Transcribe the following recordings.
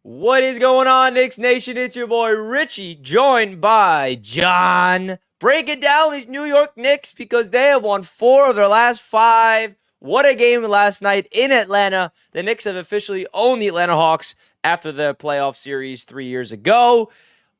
What is going on, Knicks Nation? It's your boy Richie, joined by John, breaking down these New York Knicks because they have won 4 of their last 5. What a game last night in Atlanta. The Knicks have officially owned the Atlanta Hawks after the playoff series 3 years ago.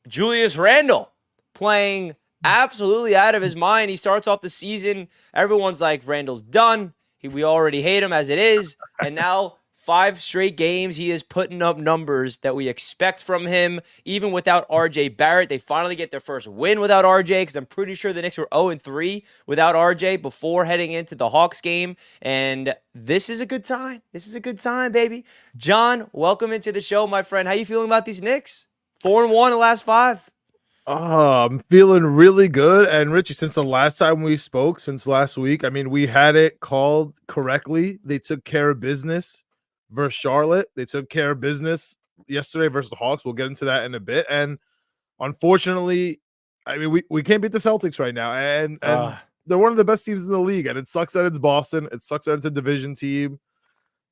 Julius Randle playing absolutely out of his mind. He starts off the season. Everyone's like, Randle's done. We already hate him as it is. And now 5 straight games, he is putting up numbers that we expect from him, even without RJ Barrett. They finally get their first win without RJ because I'm pretty sure the Knicks were 0-3 without RJ before heading into the Hawks game. And this is a good time. This is a good time, baby. John, welcome into the show, my friend. How you feeling about these Knicks? 4-1 the last 5. Oh, I'm feeling really good. And Richie, since the last time we spoke, since last week, I mean, we had it called correctly. They took care of business versus Charlotte. They took care of business yesterday versus the Hawks. We'll get into that in a bit. And unfortunately, I mean, we can't beat the Celtics right now. And they're one of the best teams in the league. And it sucks that it's Boston. It sucks that it's a division team.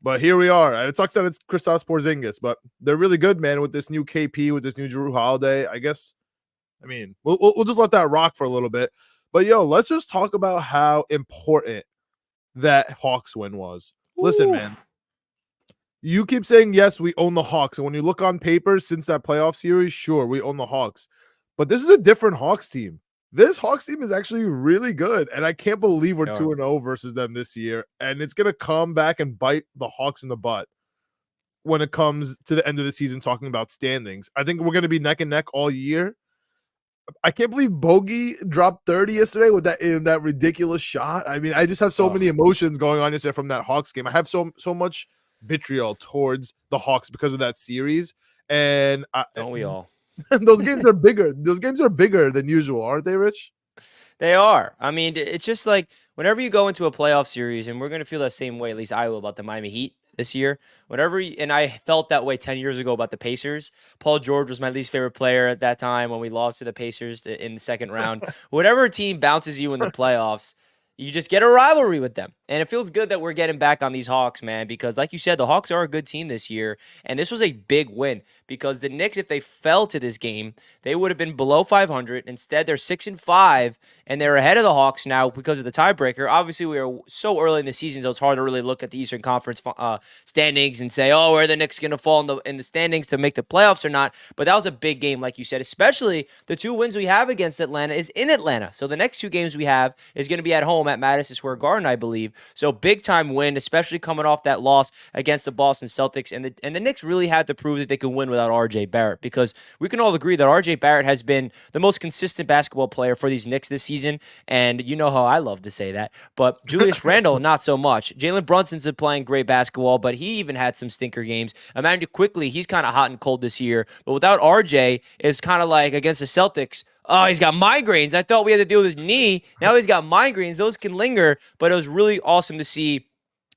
But here we are. And it sucks that it's Kristaps Porzingis. But they're really good, man, with this new KP, with this new Jrue Holiday. I mean, we'll just let that rock for a little bit. But, yo, let's just talk about how important that Hawks win was. Listen, man, you keep saying, yes, we own the Hawks. And when you look on paper since that playoff series, sure, we own the Hawks. But this is a different Hawks team. This Hawks team is actually really good. And I can't believe we're 2-0 versus them this year. And it's going to come back and bite the Hawks in the butt when it comes to the end of the season talking about standings. I think we're going to be neck and neck all year. I can't believe Bogey dropped 30 yesterday with that ridiculous shot. I mean, I just have so many emotions going on yesterday from that Hawks game. I have so much vitriol towards the Hawks because of that series. And don't we all? Those games are bigger. Those games are bigger than usual, aren't they, Rich? They are. I mean, it's just like whenever you go into a playoff series, and we're going to feel the same way, at least I will, about the Miami Heat this year. And I felt that way 10 years ago about the Pacers. Paul George was my least favorite player at that time when we lost to the Pacers in the second round. Whatever team bounces you in the playoffs, you just get a rivalry with them. And it feels good that we're getting back on these Hawks, man, because like you said, the Hawks are a good team this year. And this was a big win because the Knicks, if they fell to this game, they would have been below 500. Instead, they're 6-5, and they're ahead of the Hawks now because of the tiebreaker. Obviously, we are so early in the season, so it's hard to really look at the Eastern Conference standings and say, oh, are the Knicks going to fall in the standings to make the playoffs or not? But that was a big game, like you said, especially the 2 wins we have against Atlanta is in Atlanta. So the next 2 games we have is going to be at home at Madison Square Garden, I believe. So big time win, especially coming off that loss against the Boston Celtics. And the Knicks really had to prove that they could win without RJ Barrett, because we can all agree that RJ Barrett has been the most consistent basketball player for these Knicks this season. And you know how I love to say that. But Julius Randle, not so much. Jalen Brunson's been playing great basketball, but he even had some stinker games. Emmanuel quickly, he's kind of hot and cold this year. But without RJ, it's kind of like against the Celtics. Oh, he's got migraines. I thought we had to deal with his knee. Now he's got migraines. Those can linger, but it was really awesome to see,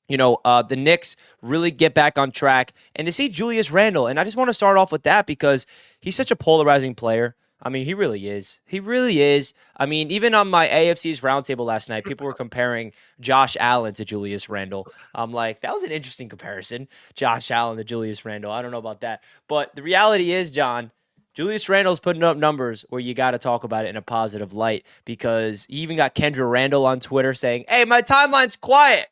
the Knicks really get back on track and to see Julius Randle. And I just want to start off with that because he's such a polarizing player. I mean, he really is. He really is. I mean, even on my AFC's roundtable last night, people were comparing Josh Allen to Julius Randle. I'm like, that was an interesting comparison, Josh Allen to Julius Randle. I don't know about that. But the reality is, John, Julius Randle's putting up numbers where you got to talk about it in a positive light, because he even got Kendra Randle on Twitter saying, hey, my timeline's quiet.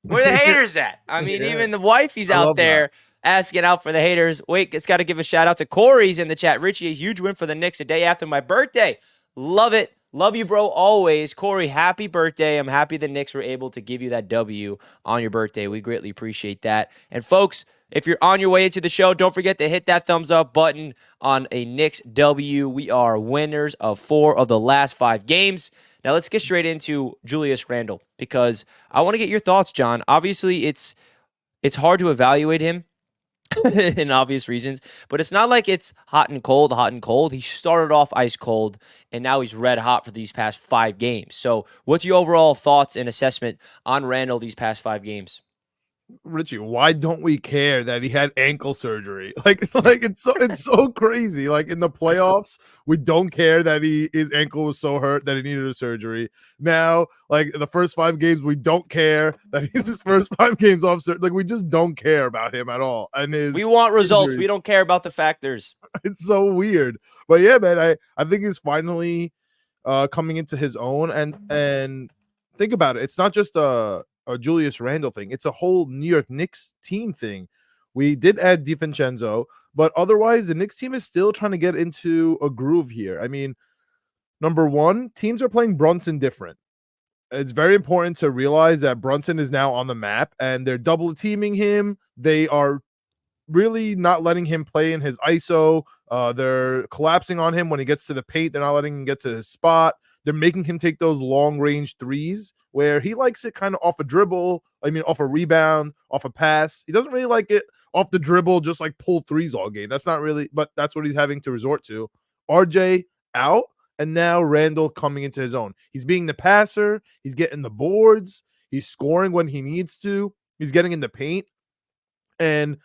Where the haters at? I mean, even the wifey's out there asking out for the haters. Wait, it's got to give a shout out to Corey's in the chat. Richie, a huge win for the Knicks a day after my birthday. Love it. Love you, bro, always. Corey, happy birthday. I'm happy the Knicks were able to give you that W on your birthday. We greatly appreciate that. And, folks, if you're on your way into the show, don't forget to hit that thumbs up button on a Knicks W. We are winners of 4 of the last 5 games. Now, let's get straight into Julius Randle, because I want to get your thoughts, John. Obviously, it's hard to evaluate him in obvious reasons, but it's not like it's hot and cold, hot and cold. He started off ice cold, and now he's red hot for these past 5 games. So what's your overall thoughts and assessment on Randle these past 5 games? Richie, why don't we care that he had ankle surgery? Like it's so crazy. Like in the playoffs, we don't care that his ankle was so hurt that he needed a surgery. Now, like in the first 5 games, we don't care that he's his first 5 games off. Like we just don't care about him at all. And We his want results. injuries, We don't care about the factors. it's so weird. But yeah, man, I think he's finally coming into his own. And think about it, it's not just a Julius Randle thing; it's a whole New York Knicks team thing. We did add DiVincenzo, but otherwise, the Knicks team is still trying to get into a groove here. I mean, number one, teams are playing Brunson different. It's very important to realize that Brunson is now on the map, and they're double teaming him. They are really not letting him play in his ISO. They're collapsing on him when he gets to the paint. They're not letting him get to his spot. They're making him take those long range threes where he likes it kind of off a dribble. I mean, off a rebound, off a pass. He doesn't really like it off the dribble, just like pull threes all game. That's not really, but that's what he's having to resort to. RJ out, and now Randall coming into his own. He's being the passer. He's getting the boards. He's scoring when he needs to. He's getting in the paint. And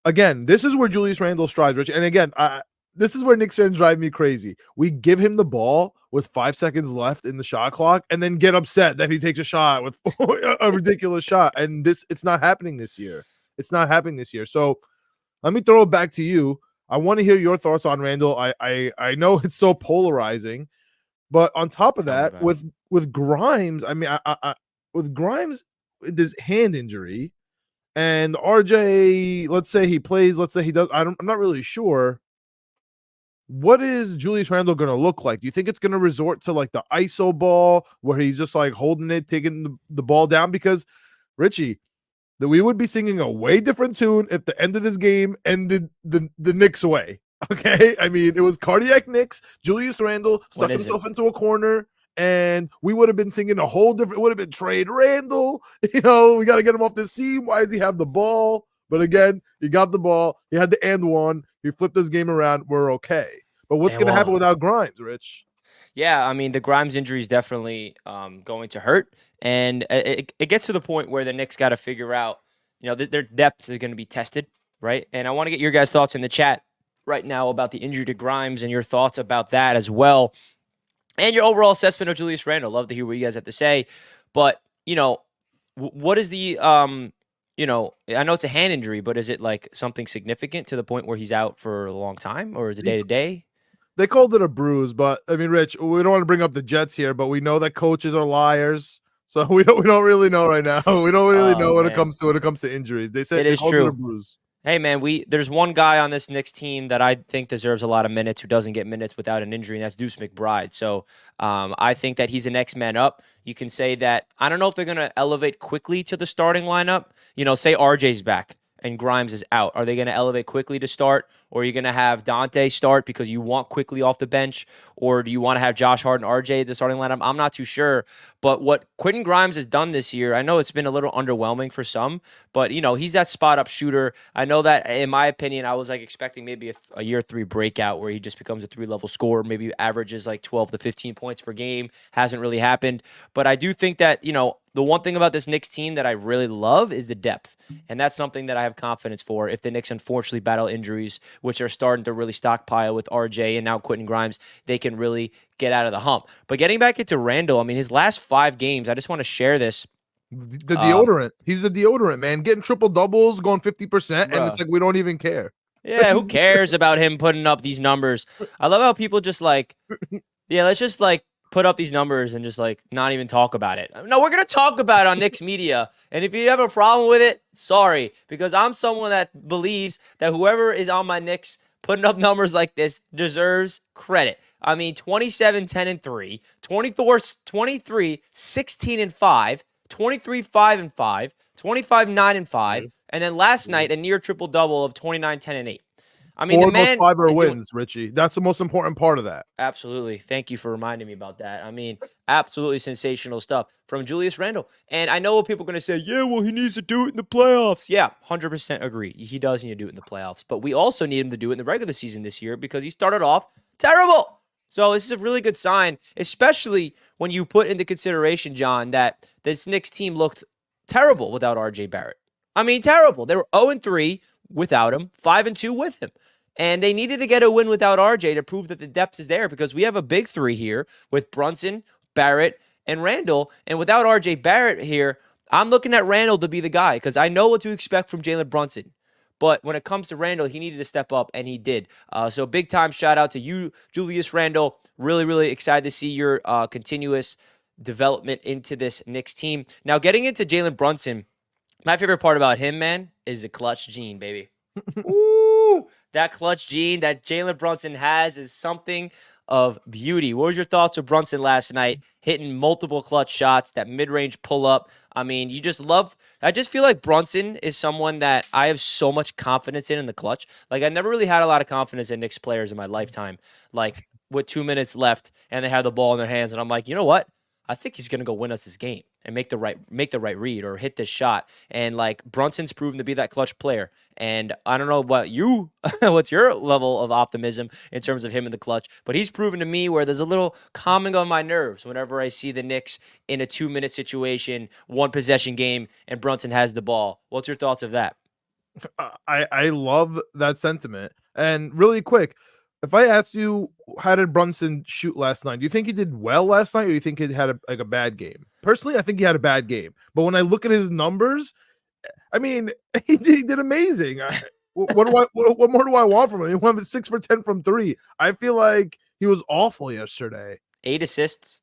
again, this is where Julius Randle strides, Rich. And again, this is where Knicks fans drive me crazy. We give him the ball with 5 seconds left in the shot clock and then get upset that he takes a shot with a ridiculous shot. And it's not happening this year. It's not happening this year. So let me throw it back to you. I want to hear your thoughts on Randle. I know it's so polarizing, but on top of Tell me that, about it. with Grimes, I mean, with Grimes, this hand injury, and RJ, let's say he plays, let's say he does. I'm not really sure. What is Julius Randle going to look like? Do you think it's going to resort to like the ISO ball where he's just like holding it, taking the ball down? Because Richie, that we would be singing a way different tune if the end of this game ended the Knicks way. Okay. I mean, it was cardiac Knicks. Julius Randle stuck When is it? himself into a corner, and we would have been singing a whole different, it would have been trade Randle. You know, we got to get him off this team. Why does he have the ball? But again, he got the ball. He had the and one. He flipped this game around. We're okay. But what's And going to happen well, without Grimes, Rich? yeah, I mean, the Grimes injury is definitely going to hurt. And it gets to the point where the Knicks got to figure out, their depth is going to be tested, right? And I want to get your guys' thoughts in the chat right now about the injury to Grimes and your thoughts about that as well. And your overall assessment of Julius Randle. Love to hear what you guys have to say. But, what is the, I know it's a hand injury, but is it like something significant to the point where he's out for a long time, or is it day to day? They called it a bruise, but I mean, Rich, we don't want to bring up the Jets here, but we know that coaches are liars. So we don't really know right now. We don't really Oh, know man. when it comes to injuries. They said It they is called it a true. bruise. Hey man, there's one guy on this Knicks team that I think deserves a lot of minutes who doesn't get minutes without an injury, and that's Deuce McBride. So I think that he's the next man up. You can say that I don't know if they're gonna elevate quickly to the starting lineup. Say RJ's back and Grimes is out. Are they gonna elevate quickly to start? Or are you gonna have Dante start because you want quickly off the bench? Or do you want to have Josh Hart and RJ at the starting lineup? I'm not too sure. But what Quentin Grimes has done this year, I know it's been a little underwhelming for some, but he's that spot up shooter. I know that in my opinion, I was like expecting maybe a year 3 breakout where he just becomes a 3-level scorer, maybe averages like 12 to 15 points per game. Hasn't really happened. But I do think that, the one thing about this Knicks team that I really love is the depth. And that's something that I have confidence for if the Knicks unfortunately battle injuries, which are starting to really stockpile with RJ and now Quentin Grimes, they can really get out of the hump. But getting back into Randle, I mean, his last 5 games, I just want to share this. The deodorant. He's the deodorant, man. Getting triple doubles, going 50%, and it's Bruh. like we don't even care. Yeah, who cares about him putting up these numbers? I love how people just like, yeah, let's just like put up these numbers and just like not even talk about it. No, we're going to talk about it on Knicks media. And if you have a problem with it, sorry, because I'm someone that believes that whoever is on my Knicks putting up numbers like this deserves credit. I mean, 27, 10, and 3, 24, 23, 16, and 5, 23, 5, and 5, 25, 9, and 5, and then last night, a near triple-double of 29, 10, and 8. I mean, 4 the of those man 5 are is doing... wins, Richie. That's the most important part of that. Absolutely. Thank you for reminding me about that. I mean, absolutely sensational stuff from Julius Randle. And I know what people are going to say, yeah, well, he needs to do it in the playoffs. Yeah, 100% agree. He does need to do it in the playoffs. But we also need him to do it in the regular season this year because he started off terrible. So this is a really good sign, especially when you put into consideration, John, that this Knicks team looked terrible without RJ Barrett. I mean, terrible. They were 0-3 without him, 5-2 with him. And they needed to get a win without RJ to prove that the depth is there because we have a big three here with Brunson, Barrett, and Randle. And without RJ Barrett here, I'm looking at Randle to be the guy because I know what to expect from Jalen Brunson. But when it comes to Randle, he needed to step up, and he did. So big time shout out to you, Julius Randle. Really, really excited to see your continuous development into this Knicks team. Now, getting into Jalen Brunson, my favorite part about him, man, is the clutch gene, baby. Ooh, that clutch gene that Jalen Brunson has is something of beauty. What was your thoughts of Brunson last night, hitting multiple clutch shots, that mid-range pull-up? I mean, I just feel like Brunson is someone that I have so much confidence in the clutch. Like, I never really had a lot of confidence in Knicks players in my lifetime. Like, with 2 minutes left and they have the ball in their hands, and I'm like, you know what? I think he's gonna go win us this game and make the right read or hit this shot. And like Brunson's proven to be that clutch player. And I don't know about you, what's your level of optimism in terms of him in the clutch, but he's proven to me where there's a little calming on my nerves whenever I see the Knicks in a 2-minute situation, 1-possession game, and Brunson has the ball. What's your thoughts of that? I love that sentiment. And really quick, if I asked you how did Brunson shoot last night, do you think he did well last night, or do you think he had a bad game? Personally, I think he had a bad game. But when I look at his numbers, I mean, he did amazing. What more do I want from him? He went 6 for 10 from 3. I feel like he was awful yesterday. 8 assists.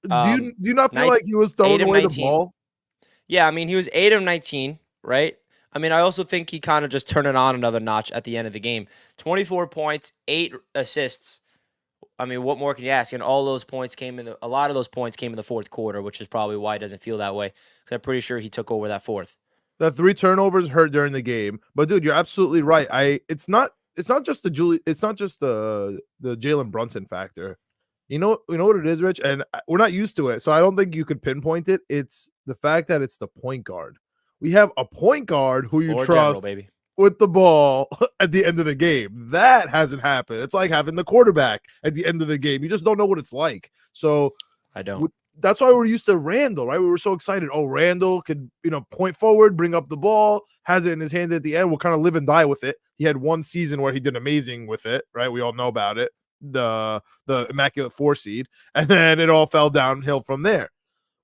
Do you not feel like he was throwing away the ball? Yeah, I mean, he was 8 of 19, right? I mean, I also think he kind of just turned it on another notch at the end of the game. 24 points, 8 assists. I mean, what more can you ask? And all those points a lot of those points came in the fourth quarter, which is probably why it doesn't feel that way. Because I'm pretty sure he took over that fourth. The 3 turnovers hurt during the game, but dude, you're absolutely right. It's not just the Jalen Brunson factor. You know what it is, Rich, and we're not used to it, so I don't think you could pinpoint it. It's the fact that it's the point guard. We have a point guard who you trust baby, with the ball at the end of the game. That hasn't happened. It's like having the quarterback at the end of the game. You just don't know what it's like. So I don't. That's why we're used to Randle, right? We were so excited. Oh, Randle could, point forward, bring up the ball, has it in his hand at the end. We'll kind of live and die with it. He had one season where he did amazing with it, right? We all know about it. The immaculate 4 seed, and then it all fell downhill from there.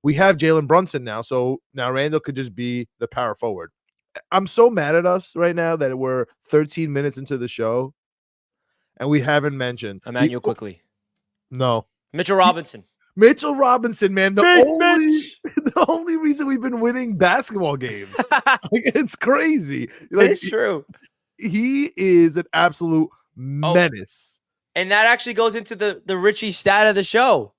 We have Jalen Brunson now, so now Randle could just be the power forward. I'm so mad at us right now that we're 13 minutes into the show, and we haven't mentioned Emmanuel quickly. No, Mitchell Robinson. Mitchell Robinson, man, the only reason we've been winning basketball games. It's crazy. It's true. He is an absolute menace. And that actually goes into the Richie stat of the show.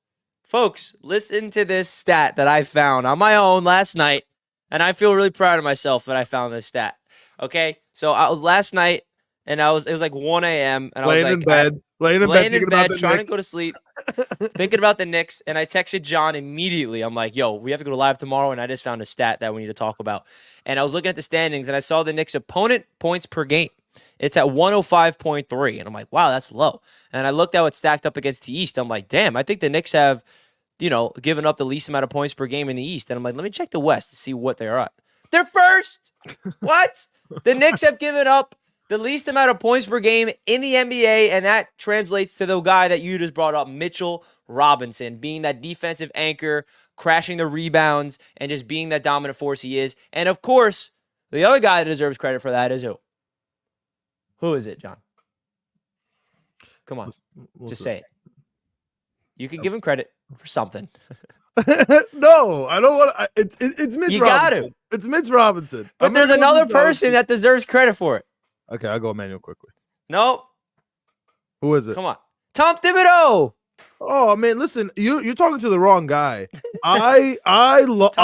Folks, listen to this stat that I found on my own last night, and I feel really proud of myself that I found this stat. Okay? So I was last night, and it was like 1 a.m., and I was like laying in bed, trying to go to sleep, thinking about the Knicks, and I texted John immediately. I'm like, yo, we have to go to live tomorrow, and I just found a stat that we need to talk about. And I was looking at the standings, and I saw the Knicks' opponent points per game. It's at 105.3, and I'm like, wow, that's low. And I looked at what's stacked up against the East. I'm like, damn, I think the Knicks have, given up the least amount of points per game in the East. And I'm like, let me check the West to see what they're at. They're first. What? The Knicks have given up the least amount of points per game in the NBA, and that translates to the guy that you just brought up, Mitchell Robinson, being that defensive anchor, crashing the rebounds, and just being that dominant force he is. And, of course, the other guy that deserves credit for that is who? Who is it, John? Come on. Just say it. You can give him credit for something. No, I don't want to. It's Mitch Robinson. You got to. It's Mitch Robinson. But there's another person that deserves credit for it. Okay, I'll go Emmanuel quickly. No. Who is it? Come on. Tom Thibodeau. Oh man, listen, you're talking to the wrong guy. I love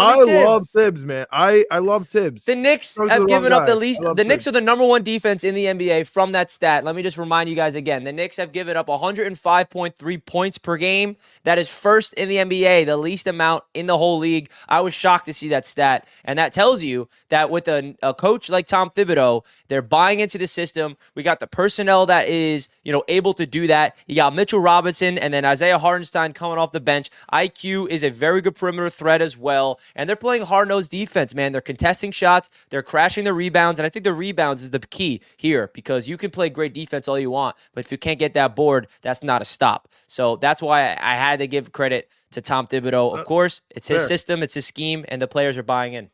Tibbs, man. I love Tibbs. The Knicks have given up the least. The Knicks are the number 1 defense in the NBA from that stat. Let me just remind you guys again. The Knicks have given up 105.3 points per game. That is first in the NBA, the least amount in the whole league. I was shocked to see that stat, and that tells you that with a coach like Tom Thibodeau, they're buying into the system. We got the personnel that is able to do that. You got Mitchell Robinson, and then as Isaiah Hartenstein coming off the bench. IQ is a very good perimeter threat as well. And they're playing hard-nosed defense, man. They're contesting shots. They're crashing the rebounds. And I think the rebounds is the key here because you can play great defense all you want, but if you can't get that board, that's not a stop. So that's why I had to give credit to Tom Thibodeau. Of course, it's his system, it's his scheme, and the players are buying in.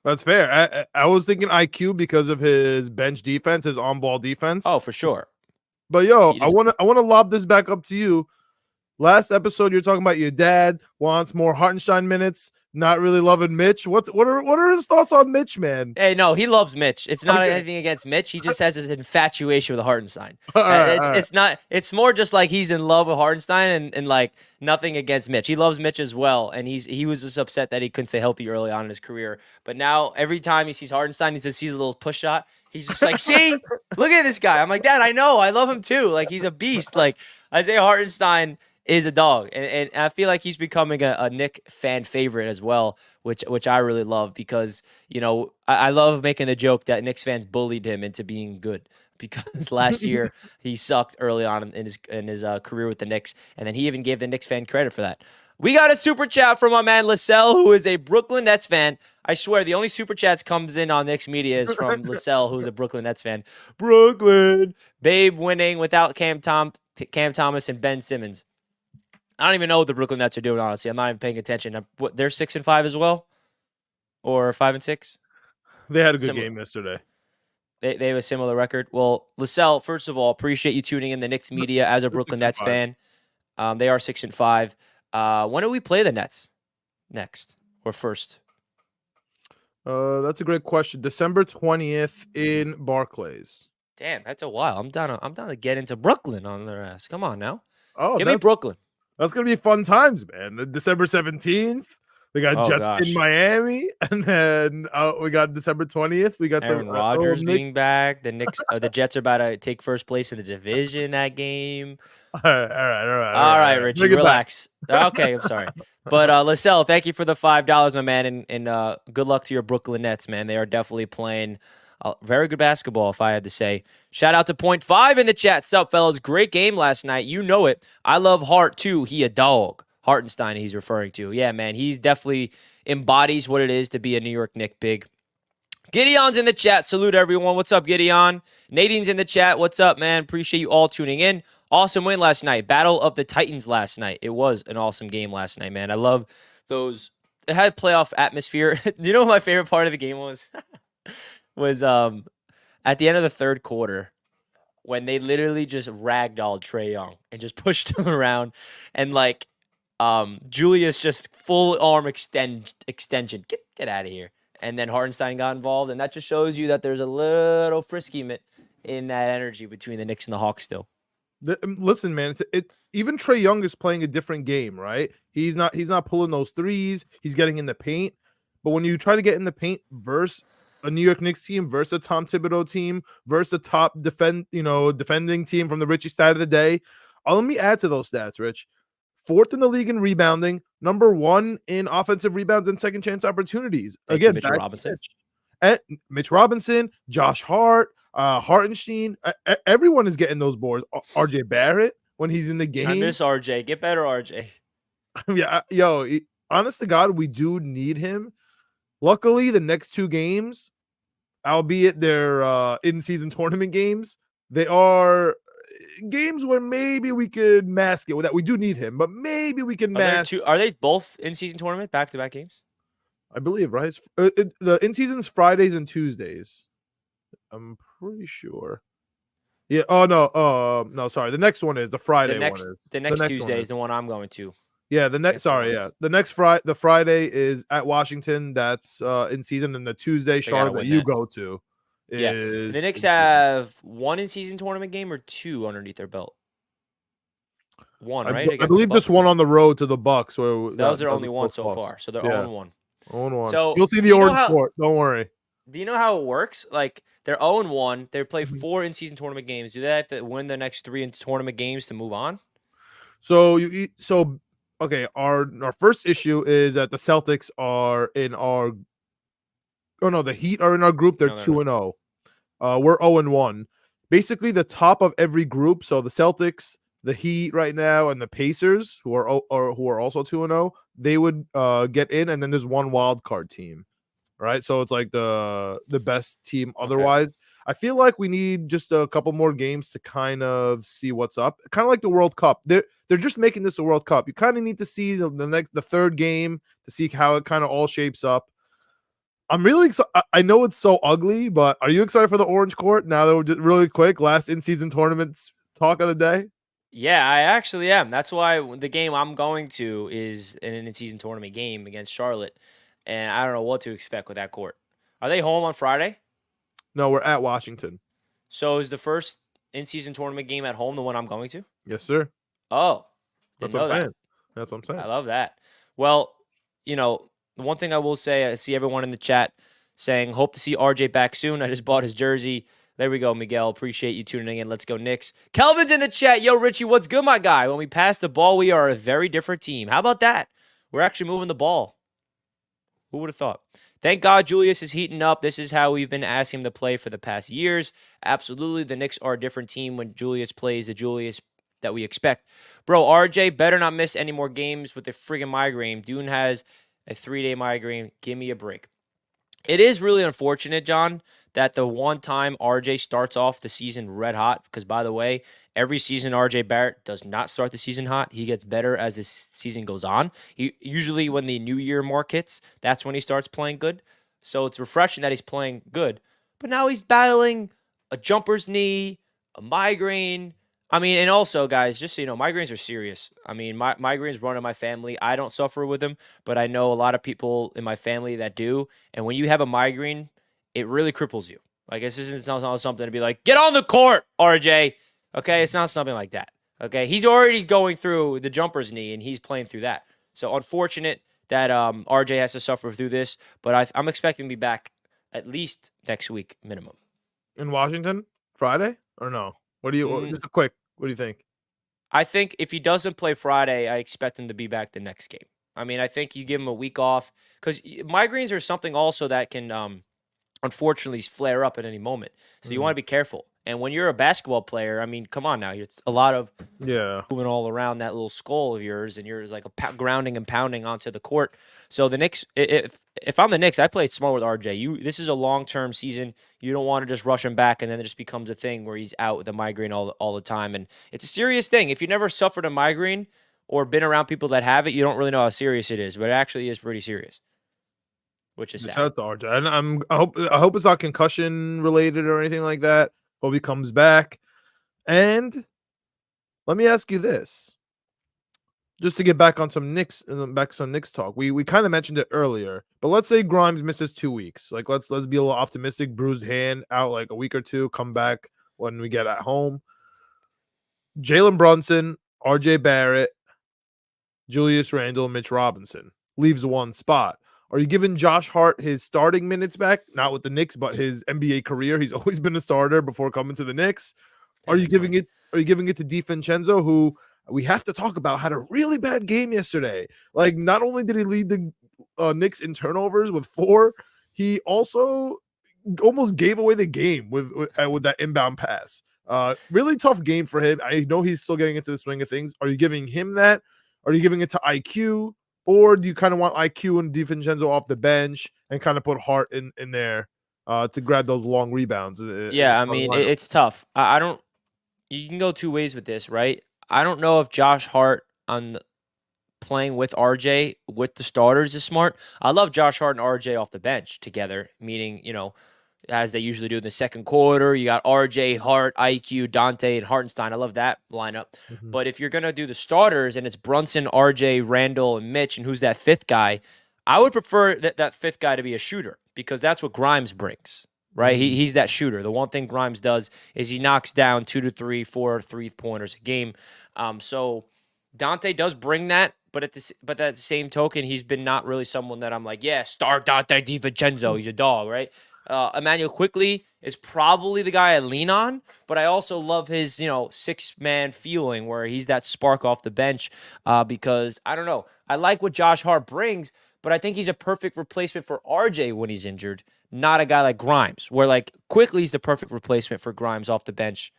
That's fair. I was thinking IQ because of his bench defense, his on-ball defense. Oh, for sure. But yo, I want to lob this back up to you. Last episode, you're talking about your dad wants more Hartenstein minutes, not really loving Mitch. What are his thoughts on Mitch, man? Hey, no, he loves Mitch. It's not anything against Mitch. He just has an infatuation with Hartenstein. It's not. It's more just like he's in love with Hartenstein and like nothing against Mitch. He loves Mitch as well, and he was just upset that he couldn't stay healthy early on in his career. But now every time he sees Hartenstein, he just sees a little push shot. He's just like, see, look at this guy. I'm like, Dad, I know, I love him too. Like he's a beast. Like Isaiah Hartenstein is a dog, and I feel like he's becoming a Knick fan favorite as well, which I really love because I love making the joke that Knicks fans bullied him into being good because last year he sucked early on in his career with the Knicks, and then he even gave the Knicks fan credit for that. We got a super chat from my man Lascelles, who is a Brooklyn Nets fan. I swear, the only super chats comes in on Knicks media is from Lascelles, who's a Brooklyn Nets fan. Brooklyn, babe winning without Cam Thomas and Ben Simmons. I don't even know what the Brooklyn Nets are doing, honestly. I'm not even paying attention. They're 6-5 as well? Or 5-6? They had a good game yesterday. They have a similar record. Well, Lascelles, first of all, appreciate you tuning in the Knicks media as a Brooklyn Nets fan. They are 6-5. When do we play the Nets next or first? That's a great question. December 20th in Barclays. Damn, that's a while. I'm down to get into Brooklyn on their ass. Come on now. Oh, give me Brooklyn. That's gonna be fun times, man. December 17th, we got Jets in Miami, and then we got December 20th. We got Aaron Rodgers being back. The Knicks, the Jets are about to take first place in the division that game. All right, Richie, relax. Okay, I'm sorry, but Lascelles, thank you for the $5, my man, and good luck to your Brooklyn Nets, man. They are definitely playing very good basketball, if I had to say. Shout out to Point 5 in the chat. Sup, fellas? Great game last night. You know it. I love Hart, too. He a dog. Hartenstein he's referring to. Yeah, man. He's definitely embodies what it is to be a New York Knick big. Gideon's in the chat. Salute, everyone. What's up, Gideon? Nadine's in the chat. What's up, man? Appreciate you all tuning in. Awesome win last night. Battle of the Titans last night. It was an awesome game last night, man. I love those. It had playoff atmosphere. You know what my favorite part of the game was? was at the end of the third quarter when they literally just ragdolled Trae Young and just pushed him around, and like Julius just full arm extension. Get out of here. And then Hartenstein got involved, and that just shows you that there's a little frisky in that energy between the Knicks and the Hawks still. Listen, man, even Trae Young is playing a different game, right? He's not pulling those threes. He's getting in the paint. But when you try to get in the paint versus a New York Knicks team versus a Tom Thibodeau team versus a top defending team from the Richie side of the day. Let me add to those stats, Rich. 4th in the league in rebounding, number 1 in offensive rebounds and second chance opportunities. Again, Mitch Robinson, Josh Hart, Hartenstein. Everyone is getting those boards. RJ Barrett when he's in the game. I miss RJ. Get better, RJ. Yeah, honest to God, we do need him. Luckily, the next 2 games, albeit they're in-season tournament games, they are games where maybe we could mask it with that. We do need him, but maybe we can mask. Are they both in-season tournament, back-to-back games? I believe, right? The in-season's Fridays and Tuesdays. I'm pretty sure. Yeah. Oh, no. No, sorry. The next one is the Friday one. The next Tuesday is the one I'm going to. Yeah, the next the Friday is at Washington. That's in season, and the Tuesday Charlotte that you go to is the Knicks have 1 in season tournament game or 2 underneath their belt. 1, right? I believe just 1 on the road to the Bucks. Where those are only 1 so far, so they're 0-1. 0-1. So you'll see the orange court. Don't worry. Do you know how it works? Like they're 0-1. They play 4 in season tournament games. Do they have to win the next 3 in tournament games to move on? Okay, our first issue is that the Celtics are in our. Oh no, the Heat are in our group. They're 2-0. We're 0-1. Basically, the top of every group. So the Celtics, the Heat right now and the Pacers, who are also 2-0, they would get in, and then there's one wild card team, right? So it's like the best team Okay. otherwise. I feel like we need just a couple more games to kind of see what's up. Kind of like the World Cup. They're just making this a World Cup. You kind of need to see the third game to see how it kind of all shapes up. I'm really excited. I know it's so ugly, but are you excited for the Orange Court now that we're just really quick last in-season tournaments talk of the day? Yeah, I actually am. That's why the game I'm going to is an in-season tournament game against Charlotte, and I don't know what to expect with that court. Are they home on Friday? No, we're at Washington. So is the first in-season tournament game at home the one I'm going to? Yes, sir. Oh, That's didn't what I'm know that. saying. That's what I'm I saying. love that. Well, the one thing I will say, I see everyone in the chat saying, hope to see RJ back soon. I just bought his jersey. There we go, Miguel. Appreciate you tuning in. Let's go, Knicks. Kelvin's in the chat. Yo, Richie, what's good, my guy? When we pass the ball, we are a very different team. How about that? We're actually moving the ball. Who would have thought? Thank God Julius is heating up. This is how we've been asking him to play for the past years. Absolutely, the Knicks are a different team when Julius plays the Julius that we expect. Bro, RJ better not miss any more games with the friggin' migraine. Dune has a 3-day migraine. Give me a break. It is really unfortunate, John, that the one time RJ starts off the season red hot, because by the way, every season RJ Barrett does not start the season hot. He gets better as the season goes on. He usually when the new year mark hits, that's when he starts playing good. So it's refreshing that he's playing good. But now he's battling a jumper's knee, a migraine. I mean, and also, guys, just so you know, migraines are serious. I mean, migraines run in my family. I don't suffer with them, but I know a lot of people in my family that do. And when you have a migraine, it really cripples you. Like, this isn't not something to be like, get on the court, RJ. Okay, it's not something like that. Okay, he's already going through the jumper's knee, and he's playing through that. So unfortunate that RJ has to suffer through this, but I'm expecting to be back at least next week minimum. In Washington, Friday or no? What do you Mm, just a quick? What do you think? I think if he doesn't play Friday, I expect him to be back the next game. I mean, I think you give him a week off because migraines are something also that can unfortunately flare up at any moment. So you want Mm, to be careful. And when you're a basketball player, I mean, come on now, it's a lot of yeah, moving all around that little skull of yours, and you're like grounding and pounding onto the court. So the Knicks, if I'm the Knicks, I play it smart with RJ. This is a long term season. You don't want to just rush him back, and then it just becomes a thing where he's out with a migraine all the time, and it's a serious thing. If you never suffered a migraine or been around people that have it, you don't really know how serious it is, but it actually is pretty serious, which is shout sad. out to RJ. And I hope it's not concussion related or anything like that. Hope he comes back. And let me ask you this, just to get back on some Knicks talk. We kind of mentioned it earlier, but let's say Grimes misses 2 weeks. Like let's be a little optimistic. Bruised hand out like a week or two. Come back when we get at home. Jalen Brunson, R.J. Barrett, Julius Randle, Mitch Robinson leaves one spot. Are you giving Josh Hart his starting minutes back? Not with the Knicks, but his NBA career. He's always been a starter before coming to the Knicks. Are Yeah, you that's giving funny. it? Are you giving it to DiVincenzo, who we have to talk about had a really bad game yesterday? Like, not only did he lead the Knicks in turnovers with 4, he also almost gave away the game with that inbound pass. Really tough game for him. I know he's still getting into the swing of things. Are you giving him that? Are you giving it to IQ? Or do you kind of want IQ and DiVincenzo off the bench and kind of put Hart in there to grab those long rebounds in the Yeah, I starting mean, lineup? it's tough. I don't. You can go two ways with this, right? I don't know if Josh Hart playing with RJ with the starters is smart. I love Josh Hart and RJ off the bench together, meaning, as they usually do in the second quarter. You got RJ, Hart, IQ, Dante, and Hartenstein. I love that lineup. Mhm. But if you're going to do the starters and it's Brunson, RJ, Randall, and Mitch, and who's that fifth guy, I would prefer that fifth guy to be a shooter because that's what Grimes brings. Right, Mm. he's that shooter. The one thing Grimes does is he knocks down 2 to 3, 4 3-pointers a game. So Dante does bring that, but at the same token, he's been not really someone that I'm like, yeah, start Dante DiVincenzo. He's a dog, right? Emmanuel Quickly is probably the guy I lean on, but I also love his 6-man feeling where he's that spark off the bench. Because I don't know, I like what Josh Hart brings, but I think he's a perfect replacement for RJ when he's injured, not a guy like Grimes, where like Quickly's the perfect replacement for Grimes off the bench.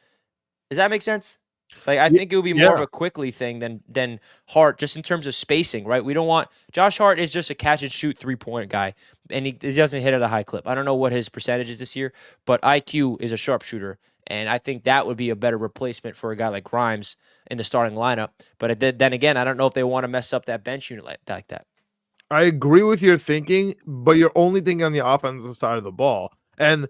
Does that make sense? Like I think it would be more of Yeah, a quickly thing than Hart, just in terms of spacing, right? We don't want Josh Hart is just a catch and shoot 3-point guy, and he doesn't hit at a high clip. I don't know what his percentage is this year, but IQ is a sharpshooter, and I think that would be a better replacement for a guy like Grimes in the starting lineup. But then again, I don't know if they want to mess up that bench unit like that. I agree with your thinking, but you're only thinking on the offensive side of the ball. And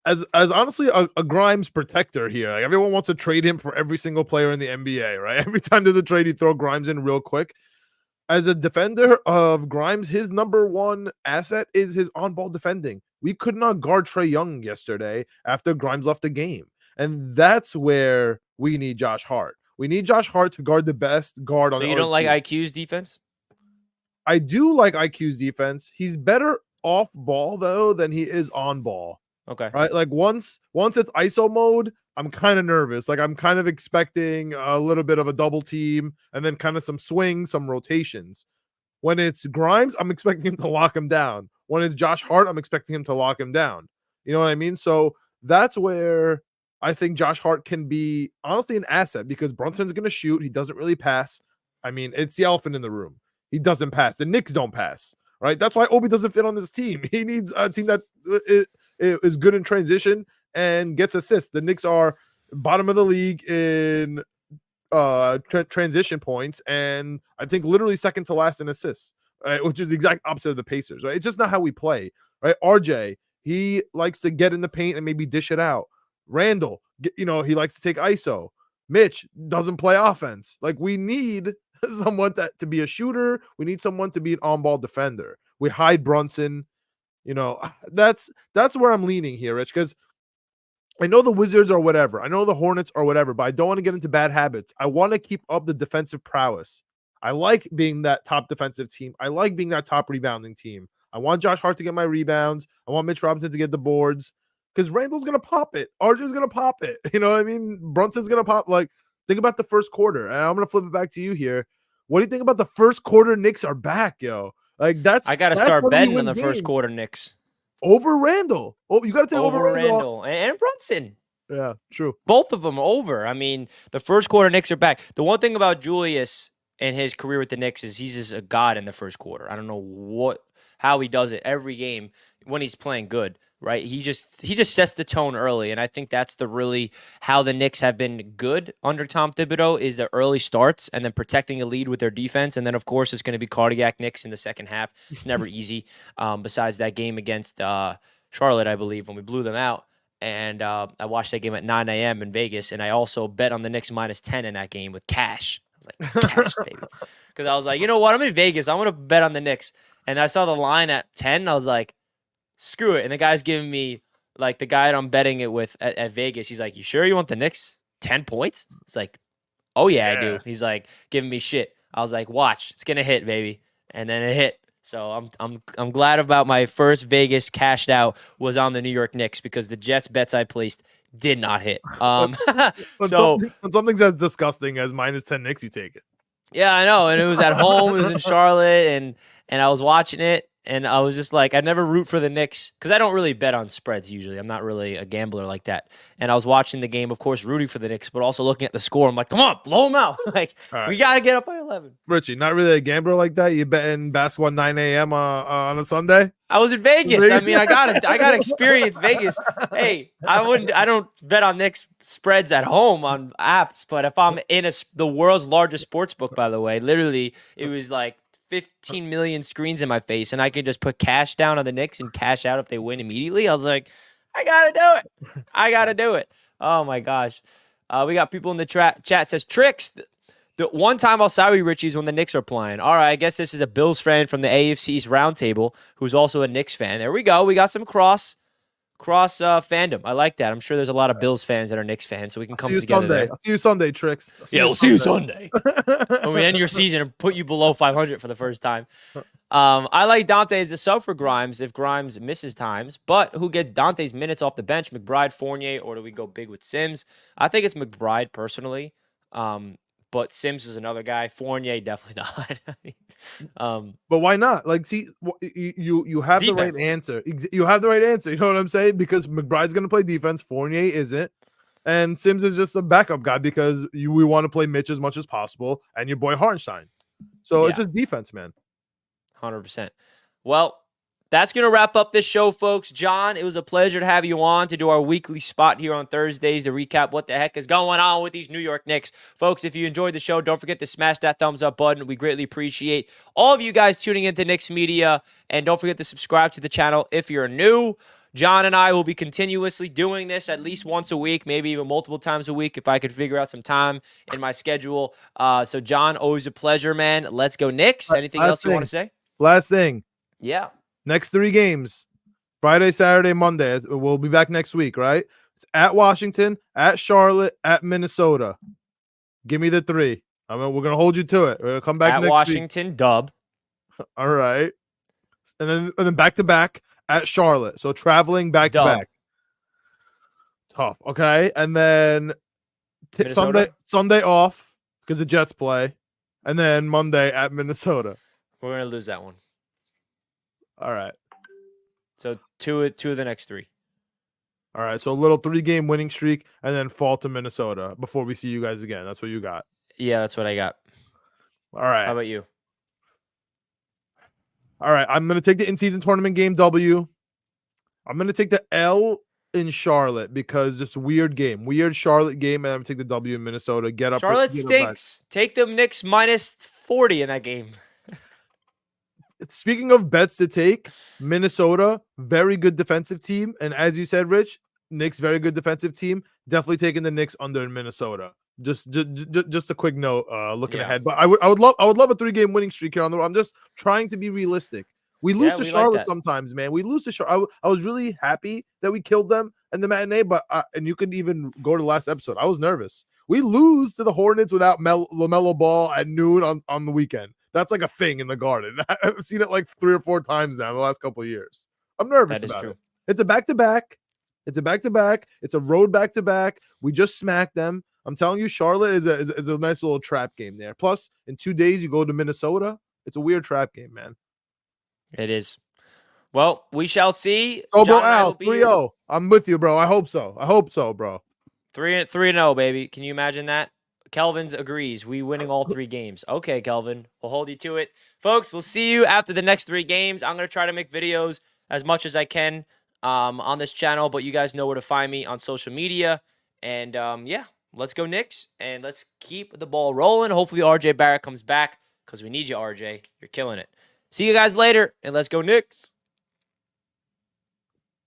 as honestly a Grimes protector here, like everyone wants to trade him for every single player in the NBA, right? Every time there's a trade, you throw Grimes in real quick. As a defender of Grimes, his number one asset is his on-ball defending. We could not guard Trae Young yesterday after Grimes left the game. And that's where we need Josh Hart. We need Josh Hart to guard the best guard on So the you other don't like team. IQ's defense? I do like IQ's defense. He's better off ball though than he is on ball. Okay. Right? Like once it's ISO mode, I'm kind of nervous. Like I'm kind of expecting a little bit of a double team and then kind of some swings, some rotations. When it's Grimes, I'm expecting him to lock him down. When it's Josh Hart, I'm expecting him to lock him down. You know what I mean? So that's where I think Josh Hart can be honestly an asset because Brunson's going to shoot. He doesn't really pass. I mean, it's the elephant in the room. He doesn't pass. The Knicks don't pass, right? That's why Obi doesn't fit on this team. He needs a team that is good in transition and gets assists. The Knicks are bottom of the league in transition points, and I think literally second to last in assists, right? Which is the exact opposite of the Pacers, right? It's just not how we play, right? RJ, he likes to get in the paint and maybe dish it out. Randall, he likes to take ISO. Mitch doesn't play offense. Like we need someone to be a shooter. We need someone to be an on-ball defender. We hide Brunson. That's where I'm leaning here, Rich, because I know the Wizards or whatever. I know the Hornets or whatever, but I don't want to get into bad habits. I want to keep up the defensive prowess. I like being that top defensive team. I like being that top rebounding team. I want Josh Hart to get my rebounds. I want Mitch Robinson to get the boards because Randall's going to pop it. RJ's going to pop it. You know what I mean? Brunson's going to pop. Like, think about the first quarter. And I'm going to flip it back to you here. What do you think about the first quarter? Knicks are back, yo. Like, I got to that's start when we betting win on the first games. quarter Knicks. Over Randall. Oh, you got to take over Randall. And Brunson. Yeah, true. Both of them over. I mean, the first quarter Knicks are back. The one thing about Julius and his career with the Knicks is he's just a god in the first quarter. I don't know how he does it every game when he's playing good, right? He just sets the tone early, and I think that's really how the Knicks have been good under Tom Thibodeau is the early starts and then protecting a lead with their defense, and then of course it's going to be cardiac Knicks in the second half. It's never easy. Besides that game against Charlotte, I believe, when we blew them out. And I watched that game at 9 a.m. in Vegas, and I also bet on the Knicks -10 in that game with cash. I was like, cash, baby. Because I was like, you know what? I'm in Vegas. I want to bet on the Knicks. And I saw the line at 10. I was like, screw it. And the guy's giving me, like, the guy I'm betting it with at Vegas, he's like, you sure you want the Knicks 10 points? It's like, oh, yeah, I do. He's like, giving me shit. I was like, watch. It's going to hit, baby. And then it hit. So I'm glad about my first Vegas cashed out was on the New York Knicks because the Jets bets I placed did not hit. Something's as disgusting as -10 Knicks, you take it. Yeah, I know. And it was at home. It was in Charlotte, and I was watching it, and I was just like, I never root for the Knicks because I don't really bet on spreads usually. I'm not really a gambler like that. And I was watching the game, of course, rooting for the Knicks, but also looking at the score. I'm like, come on, blow them out. Like, right. We got to get up by 11. Richie, not really a gambler like that? You betting basketball 9 a.m. on a Sunday? I was in Vegas. I mean, I got experience Vegas. Hey, I don't bet on Knicks spreads at home on apps, but if I'm in the world's largest sports book, by the way, literally it was like 15 million screens in my face, and I could just put cash down on the Knicks and cash out if they win immediately. I was like, I gotta do it. Oh my gosh. We got people in the chat says tricks. The one time I'll sorry Richie's when the Knicks are playing. All right, I guess this is a Bills fan from the AFC's roundtable who's also a Knicks fan. There we go. We got some cross fandom. I like that. I'm sure there's a lot of Bills fans that are Knicks fans, so we can come together there. I'll see you Sunday, Tricks. We'll see you Sunday. When we end your season and put you below 500 for the first time. I like Dante as a sub for Grimes if Grimes misses times, but who gets Dante's minutes off the bench? McBride, Fournier, or do we go big with Sims? I think it's McBride personally. But Sims is another guy. Fournier, definitely not. But why not? Like, see, you have defense. The right answer. You have the right answer. You know what I'm saying? Because McBride's going to play defense. Fournier isn't. And Sims is just a backup guy because we want to play Mitch as much as possible and your boy Hartenstein. So it's Yeah, just defense, man. 100%. Well, that's going to wrap up this show, folks. John, it was a pleasure to have you on to do our weekly spot here on Thursdays to recap what the heck is going on with these New York Knicks. Folks, if you enjoyed the show, don't forget to smash that thumbs up button. We greatly appreciate all of you guys tuning into Knicks Media. And don't forget to subscribe to the channel if you're new. John and I will be continuously doing this at least once a week, maybe even multiple times a week if I could figure out some time in my schedule. So, John, always a pleasure, man. Let's go Knicks. Anything else you want to say? Last thing. Yeah. Next 3 games, Friday, Saturday, Monday. We'll be back next week, right? It's at Washington, at Charlotte, at Minnesota. Give me the 3. We're going to hold you to it. We're going to come back at next Washington, week. dub. All right. And then back to back at Charlotte. So traveling back to back. Tough. Okay. And then Sunday off because the Jets play. And then Monday at Minnesota. We're going to lose that one. All right. So two of the next 3. All right. So a little 3-game winning streak and then fall to Minnesota before we see you guys again. That's what you got. Yeah, that's what I got. All right. How about you? All right. I'm going to take the in-season tournament game W. I'm going to take the L in Charlotte because this weird Charlotte game, and I'm going to take the W in Minnesota. Charlotte stinks. Take them Knicks minus 40 in that game. Speaking of bets to take, Minnesota, very good defensive team. And as you said, Rich, Knicks, very good defensive team. Definitely taking the Knicks under in Minnesota. Just a quick note, looking ahead. But I would love a 3-game winning streak here on the road. I'm just trying to be realistic. We lose to Charlotte sometimes, man. We lose to Charlotte. I was really happy that we killed them in the matinee, but and you could even go to the last episode. I was nervous. We lose to the Hornets without LaMelo Ball at noon on the weekend. That's like a thing in the Garden. I've seen it like 3 or 4 times now in the last couple of years. I'm nervous about it. It's a back-to-back. It's a road back-to-back. We just smacked them. I'm telling you, Charlotte is a nice little trap game there. Plus, in 2 days, you go to Minnesota. It's a weird trap game, man. It is. Well, we shall see. Oh, bro, Al, 3-0. I'm with you, bro. I hope so, bro. 3-0, baby. Can you imagine that? Kelvin's agrees. We winning all 3 games. Okay, Kelvin. We'll hold you to it. Folks, we'll see you after the next 3 games. I'm going to try to make videos as much as I can on this channel, but you guys know where to find me on social media. And, yeah, let's go Knicks, and let's keep the ball rolling. Hopefully RJ Barrett comes back because we need you, RJ. You're killing it. See you guys later, and let's go Knicks.